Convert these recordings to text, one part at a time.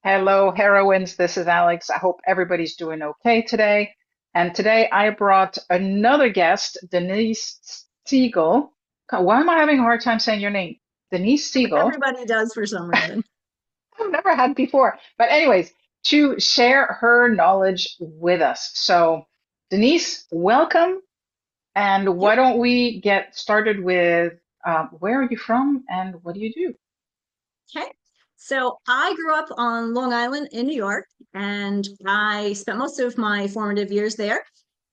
Hello, heroines. This is Alex. I hope everybody's doing okay today. And today I brought another guest, Denise Siegel. God, why am I having a hard time saying your name? Denise Siegel. Everybody does for some reason. I've never had before. But, anyways, to share her knowledge with us. So, Denise, welcome. And Yep. why don't we get started with where are you from and what do you do? Okay. So I grew up on Long Island in New York, and I spent most of my formative years there.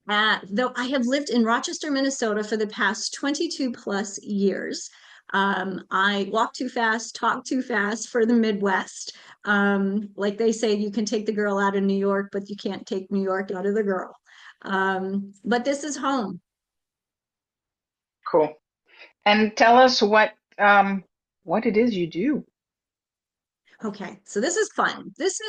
Though I have lived in Rochester, Minnesota for the past 22 plus years. I walk too fast, talk too fast for the Midwest. Like they say, you can take the girl out of New York, but you can't take New York out of the girl. But this is home. Cool. And tell us what it is you do. Okay, so this is fun. This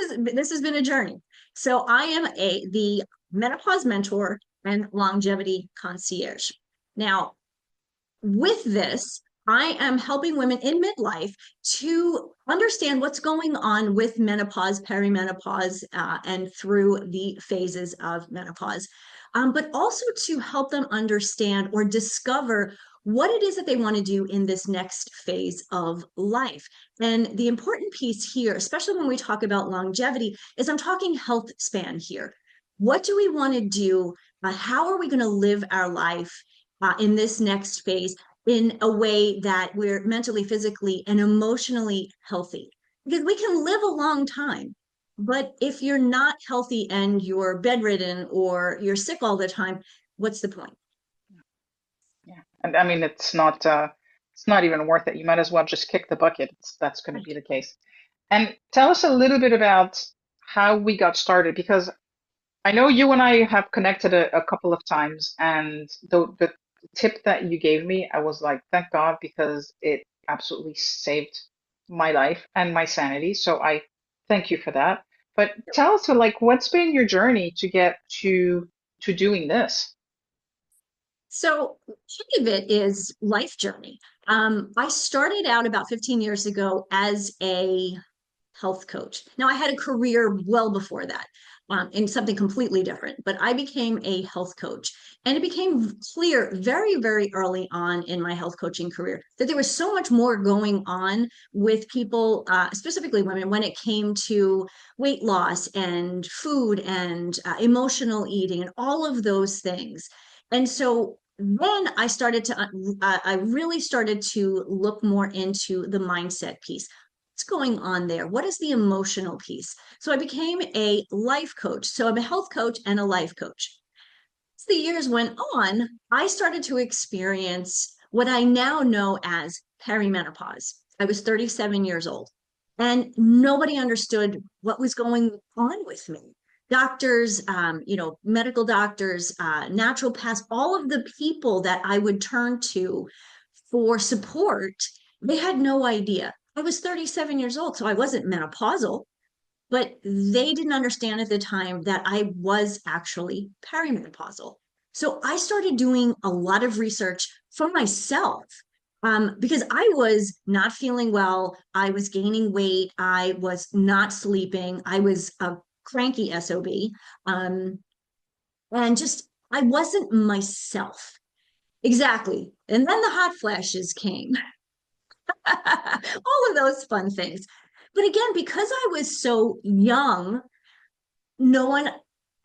has been a journey. So I am the menopause mentor and longevity concierge. Now, with this, I am helping women in midlife to understand what's going on with menopause, perimenopause, and through the phases of menopause, but also to help them understand or discover what it is that they want to do in this next phase of life. And the important piece here, especially when we talk about longevity, is I'm talking health span here. What do we want to do? How are we going to live our life in this next phase in a way that we're mentally, physically, and emotionally healthy? Because we can live a long time, but if you're not healthy and you're bedridden or you're sick all the time, what's the point? Yeah. And I mean it's not even worth it. You might as well just kick the bucket. That's going to be the case. And tell us a little bit about how we got started because I know you and I have connected a couple of times and the tip that you gave me, I was like, thank God because it absolutely saved my life and my sanity. So I thank you for that. But tell us like what's been your journey to get to doing this? So part of it is life journey. I started out about 15 years ago as a health coach. Now, I had a career well before that in something completely different, but I became a health coach. And it became clear very, very early on in my health coaching career that there was so much more going on with people, specifically women, when it came to weight loss and food and emotional eating and all of those things. And so then I really started to look more into the mindset piece. What's going on there? What is the emotional piece? So I became a life coach. So I'm a health coach and a life coach. As the years went on, I started to experience what I now know as perimenopause. I was 37 years old and nobody understood what was going on with me. Doctors, medical doctors, naturopaths, all of the people that I would turn to for support, they had no idea. I was 37 years old, so I wasn't menopausal, but they didn't understand at the time that I was actually perimenopausal. So I started doing a lot of research for myself because I was not feeling well. I was gaining weight. I was not sleeping. I was a cranky SOB. Um, and just, I wasn't myself. Exactly. And then the hot flashes came. All of those fun things. But again, because I was so young, no one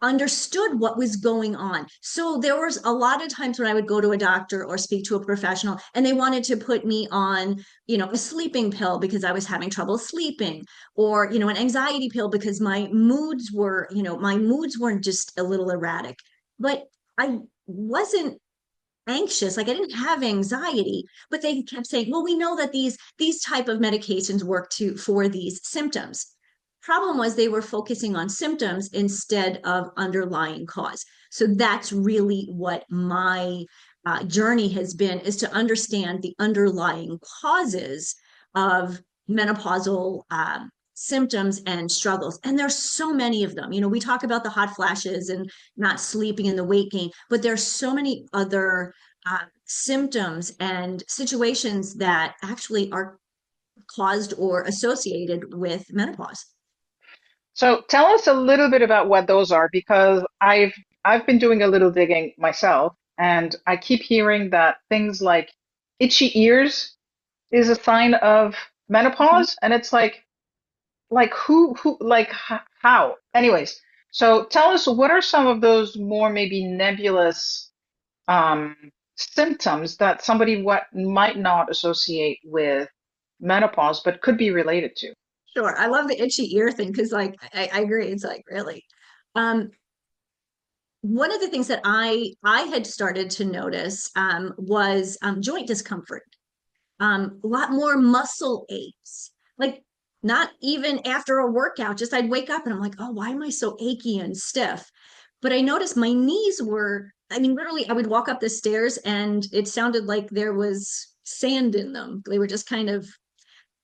understood what was going on. So there was a lot of times when I would go to a doctor or speak to a professional and they wanted to put me on, a sleeping pill because I was having trouble sleeping or, an anxiety pill because my moods weren't just a little erratic. But I wasn't anxious, like I didn't have anxiety, but they kept saying, well, we know that these type of medications work to for these symptoms. Problem was they were focusing on symptoms instead of underlying cause. So that's really what my journey has been, is to understand the underlying causes of menopausal symptoms and struggles. And there's so many of them. We talk about the hot flashes and not sleeping and the weight gain, but there's so many other symptoms and situations that actually are caused or associated with menopause. So tell us a little bit about what those are because I've been doing a little digging myself and I keep hearing that things like itchy ears is a sign of Mhm. menopause and it's like who like how? Anyways, so tell us what are some of those more maybe nebulous um symptoms that somebody what might not associate with menopause but could be related to. Sure. I love the itchy ear thing because like I agree. It's like really. Um, One of the things that I had started to notice was joint discomfort, a lot more muscle aches. Like not even after a workout, just I'd wake up and I'm like, oh, why am I so achy and stiff? But I noticed my knees were, I mean, literally, I would walk up the stairs and it sounded like there was sand in them. They were just kind of,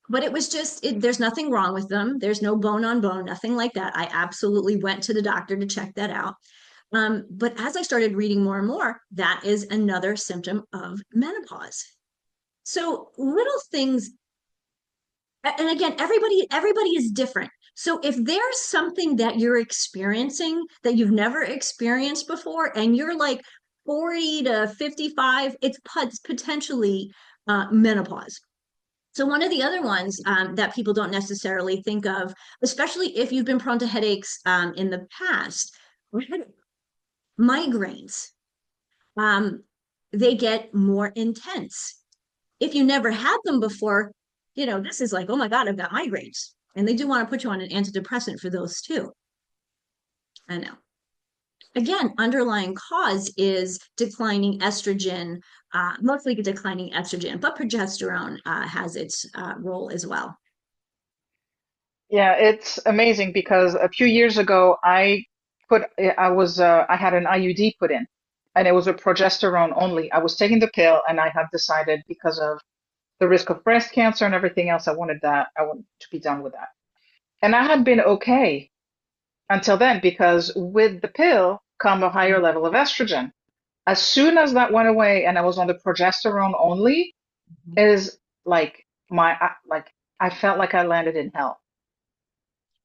but it was just, there's nothing wrong with them. There's no bone on bone, nothing like that. I absolutely went to the doctor to check that out. But as I started reading more and more, that is another symptom of menopause. So little things, and again, everybody is different. So if there's something that you're experiencing that you've never experienced before, and you're like 40 to 55, it's potentially menopause. So one of the other ones that people don't necessarily think of, especially if you've been prone to headaches in the past, migraines. Um, they get more intense. If you never had them before, this is like, oh my God, I've got migraines. And they do want to put you on an antidepressant for those too. I know. Again, underlying cause is declining estrogen, mostly declining estrogen, but progesterone has its role as well. Yeah, it's amazing because a few years ago I had an IUD put in and it was a progesterone only. I was taking the pill and I had decided because of the risk of breast cancer and everything else, I wanted to be done with that. And I had been okay until then because with the pill come a higher level of estrogen. As soon as that went away and I was on the progesterone only, is like like I felt like I landed in hell.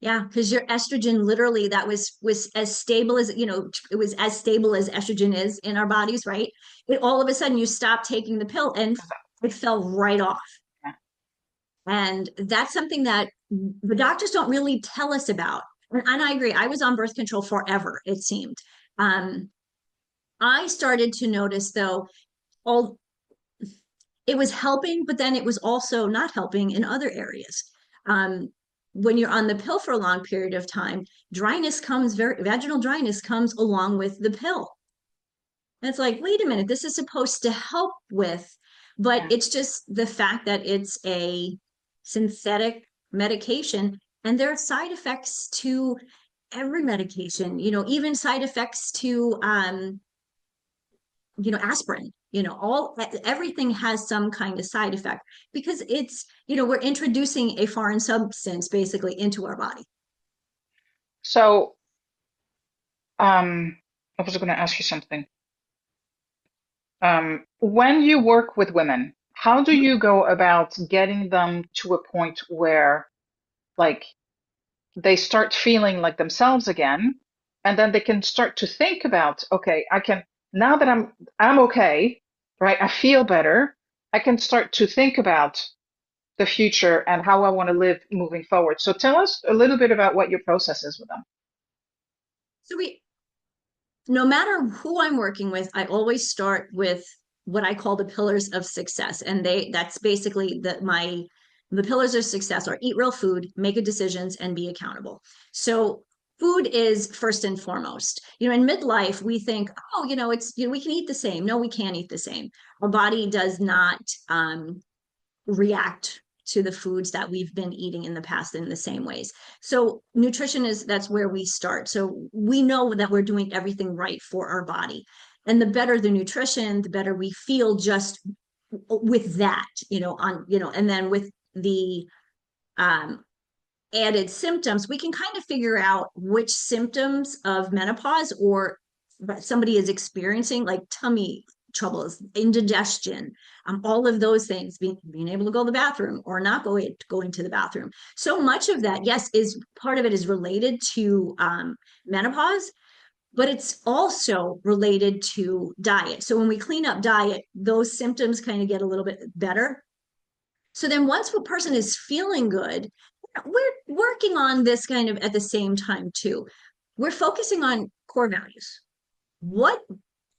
Yeah, because your estrogen literally that was as stable as it was as stable as estrogen is in our bodies, right? It all of a sudden you stop taking the pill and it fell right off. Yeah. And that's something that the doctors don't really tell us about. And I agree. I was on birth control forever, it seemed. Um, I started to notice though, all it was helping, but then it was also not helping in other areas. Um, when you're on the pill for a long period of time, vaginal dryness comes along with the pill. And it's like, wait a minute, this is supposed to help with, but Yeah. it's just the fact that it's a synthetic medication and there are side effects to every medication, even side effects to aspirin, all everything has some kind of side effect because we're introducing a foreign substance basically into our body. So, I was going to ask you something. When you work with women, how do you go about getting them to a point where, like, they start feeling like themselves again, and then they can start to think about, okay, I can, now that I'm okay, right? I feel better. I can start to think about the future and how I want to live moving forward. So tell us a little bit about what your process is with them. So we no matter who I'm working with, I always start with what I call the pillars of success. And that's basically the pillars of success are eat real food, make good decisions, and be accountable. So food is first and foremost. In midlife, we think, oh, we can eat the same. No, we can't eat the same. Our body does not react to the foods that we've been eating in the past in the same ways. So nutrition that's where we start. So we know that we're doing everything right for our body. And the better the nutrition, the better we feel just with that, and then with the um, added symptoms, we can kind of figure out which symptoms of menopause or somebody is experiencing, like tummy troubles, indigestion, all of those things, being able to go to the bathroom or not going to the bathroom. So much of that, yes, is part of it is related to menopause, but it's also related to diet. So when we clean up diet, those symptoms kind of get a little bit better. So then once a person is feeling good, we're working on this kind of at the same time too. We're focusing on core values. What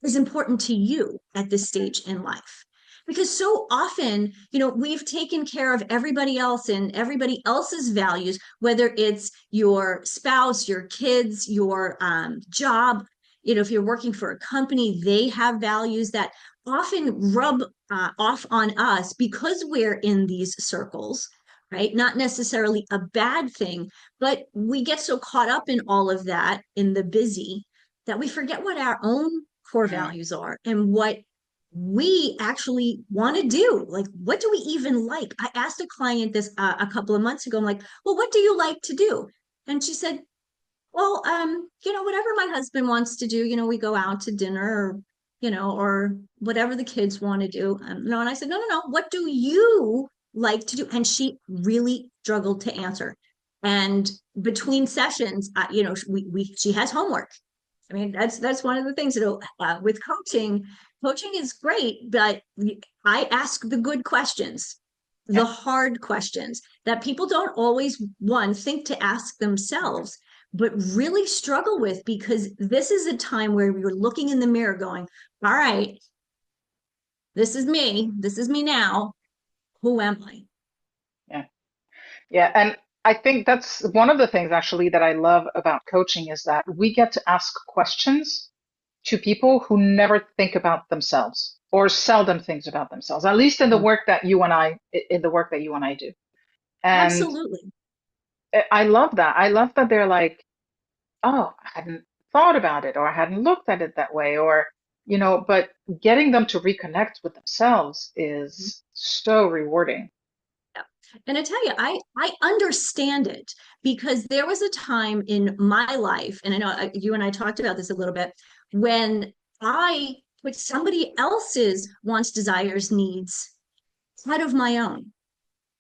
is important to you at this stage in life? Because so often, we've taken care of everybody else and everybody else's values, whether it's your spouse, your kids, your job. If you're working for a company, they have values that often rub off on us because we're in these circles, right? Not necessarily a bad thing, but we get so caught up in all of that in the busy that we forget what our own core Mm. values are and what we actually want to do. Like, what do we even like? I asked a client this a couple of months ago. I'm like, well, what do you like to do? And she said, well, whatever my husband wants to do, we go out to dinner or, or whatever the kids want to do. And I said, no, no, no. What do you like to do? And she really struggled to answer. And between sessions, she has homework. I mean, that's one of the things with coaching. Coaching is great, but I ask the good questions, Yeah. the hard questions that people don't always think to ask themselves, but really struggle with, because this is a time where you're looking in the mirror going, all right, this is me. This is me now. Who am I? Yeah. Yeah. And I think that's one of the things actually that I love about coaching is that we get to ask questions to people who never think about themselves or seldom thinks about themselves, at least in the Yeah, work that you and I do. And absolutely. I love that. I love that they're like, oh, I hadn't thought about it or I hadn't looked at it that way or, but getting them to reconnect with themselves is so rewarding. Yeah. And I tell you, I understand it, because there was a time in my life, and I know you and I talked about this a little bit, when I put somebody else's wants, desires, needs out of my own.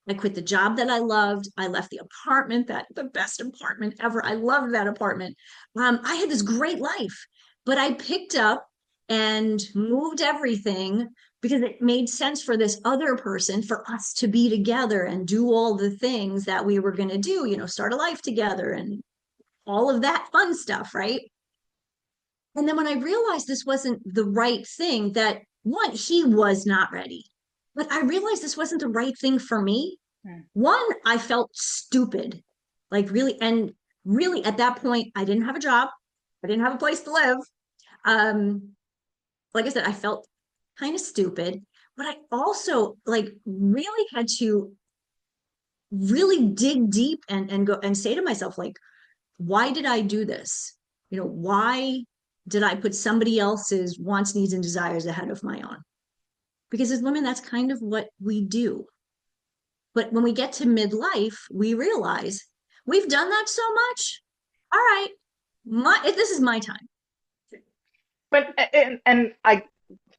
I quit the job that I loved. I left the apartment, that the best apartment ever. I loved that apartment. I had this great life, but I picked up and moved everything because it made sense for this other person, for us to be together and do all the things that we were going to do, start a life together and all of that fun stuff, right? And then when I realized this wasn't the right thing, that one, he was not ready, but I realized this wasn't the right thing for me. Mm. One, I felt stupid, like really, and really at that point, I didn't have a job, I didn't have a place to live. Um, like I said, I felt kind of stupid, but I also like really had to really dig deep and go and say to myself, like, why did I do this? Why did I put somebody else's wants, needs, and desires ahead of my own? Because as women, that's kind of what we do. But when we get to midlife, we realize we've done that so much. All right, this is my time. But and I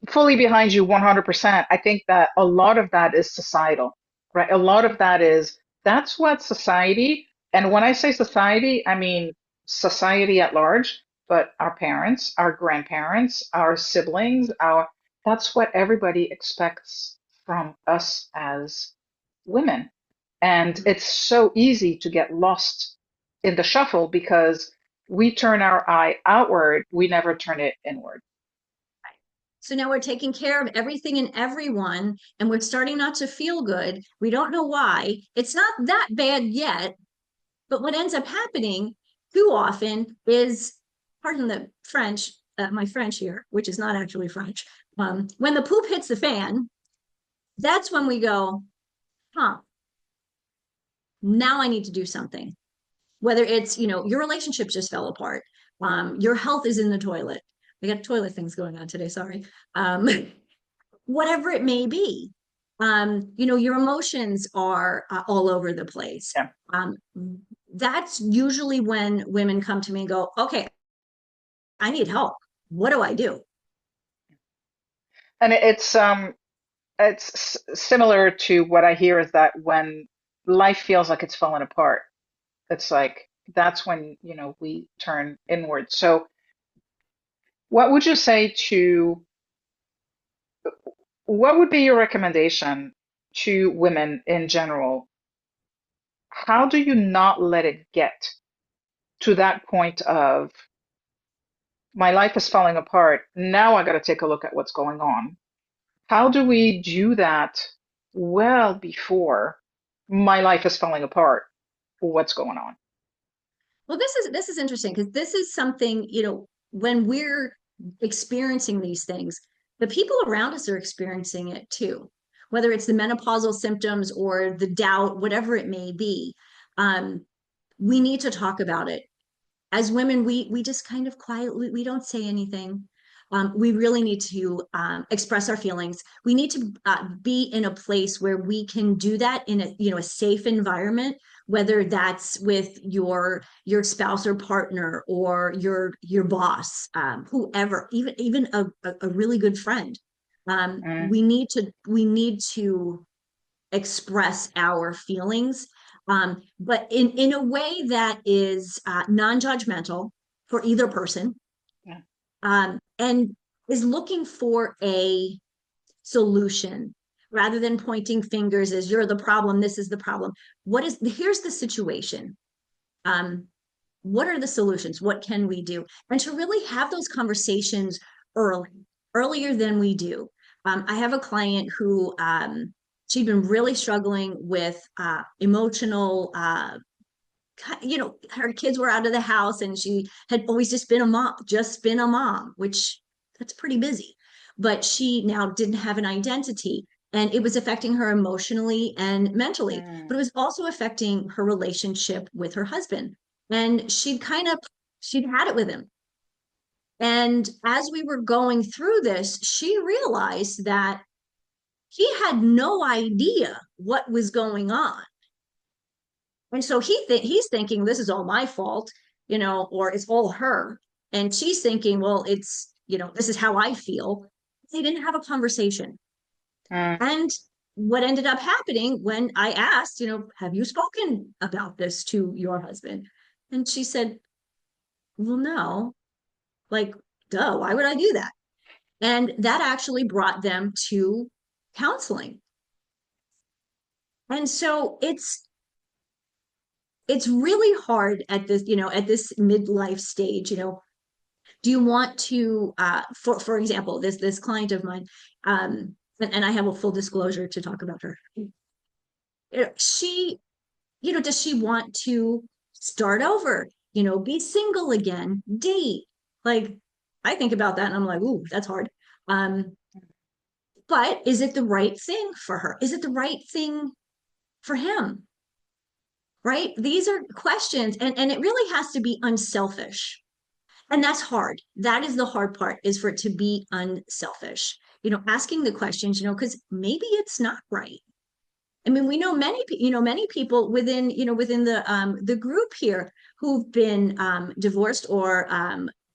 fully behind you 100%. I think that a lot of that is societal, right? A lot of that is that's what society, and when I say society, I mean society at large, but our parents, our grandparents, our siblings, that's what everybody expects from us as women. And it's so easy to get lost in the shuffle because we turn our eye outward, we never turn it inward. So now we're taking care of everything and everyone, and we're starting not to feel good. We don't know why. It's not that bad yet, but what ends up happening too often is, pardon the French, my French here, which is not actually French. When the poop hits the fan, that's when we go, huh, now I need to do something. Whether it's, your relationship just fell apart, your health is in the toilet. We got toilet things going on today, sorry. Um, whatever it may be. Your emotions are all over the place. Yeah. Um, that's usually when women come to me and go, okay, I need help. What do I do? And similar to what I hear is that when life feels like it's falling apart, it's like that's when, we turn inward. So what would you say to what would be your recommendation to women in general? How do you not let it get to that point of my life is falling apart. Now I got to take a look at what's going on. How do we do that well before my life is falling apart? What's going on? Well, this is interesting because this is something, when we're experiencing these things, the people around us are experiencing it too, whether it's the menopausal symptoms or the doubt, whatever it may be. Um, we need to talk about it. As women, we just kind of quietly, we don't say anything. We really need to express our feelings. We need to be in a place where we can do that in a safe environment, whether that's with your spouse or partner or your boss, whoever, even a really good friend. Mm, We need to express our feelings, but in a way that is non-judgmental for either person, yeah. and is looking for a solution rather than pointing fingers as you're the problem, this is the problem. Here's the situation. um, what are the solutions? What can we do? And to really have those conversations early, earlier than we do. I have a client who she'd been really struggling with emotional. Her kids were out of the house, and she had always just been a mom, which that's pretty busy. But she now didn't have an identity, and it was affecting her emotionally and mentally, but Mm, it was also affecting her relationship with her husband. And she'd had it with him. And as we were going through this, she realized that he had no idea what was going on. And so he's thinking this is all my fault, or it's all her. And she's thinking, well, this is how I feel. They didn't have a conversation. mm, And what ended up happening when I asked, have you spoken about this to your husband? And she said, well, no, like, duh, why would I do that? And that actually brought them to counseling. And so it's really hard at this midlife stage. Do you want to for example, this client of mine, and I have a full disclosure to talk about her. She, does she want to start over, be single again, date? Like, I think about that and I'm like, ooh, that's hard. um but is it the right thing for her? Is it the right thing for him? Right, these are questions, and it really has to be unselfish. And that's hard. That is the hard part, is for it to be unselfish, asking the questions, because maybe it's not right. I mean, we know many people within the group here who've been divorced or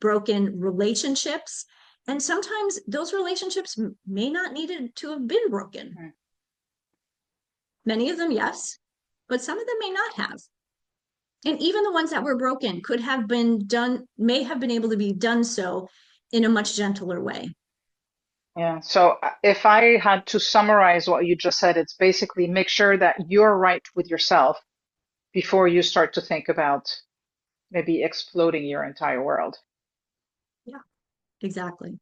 broken relationships, and sometimes those relationships may not needed to have been broken. mm. Many of them, yes, but some of them may not have. And even the ones that were broken could have been done, may have been able to be done so in a much gentler way. Yeah. So if I had to summarize what you just said, it's basically make sure that you're right with yourself before you start to think about maybe exploding your entire world. Yeah, exactly.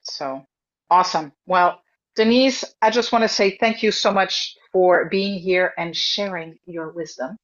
So awesome. Well, Denise, I just want to say thank you so much for being here and sharing your wisdom.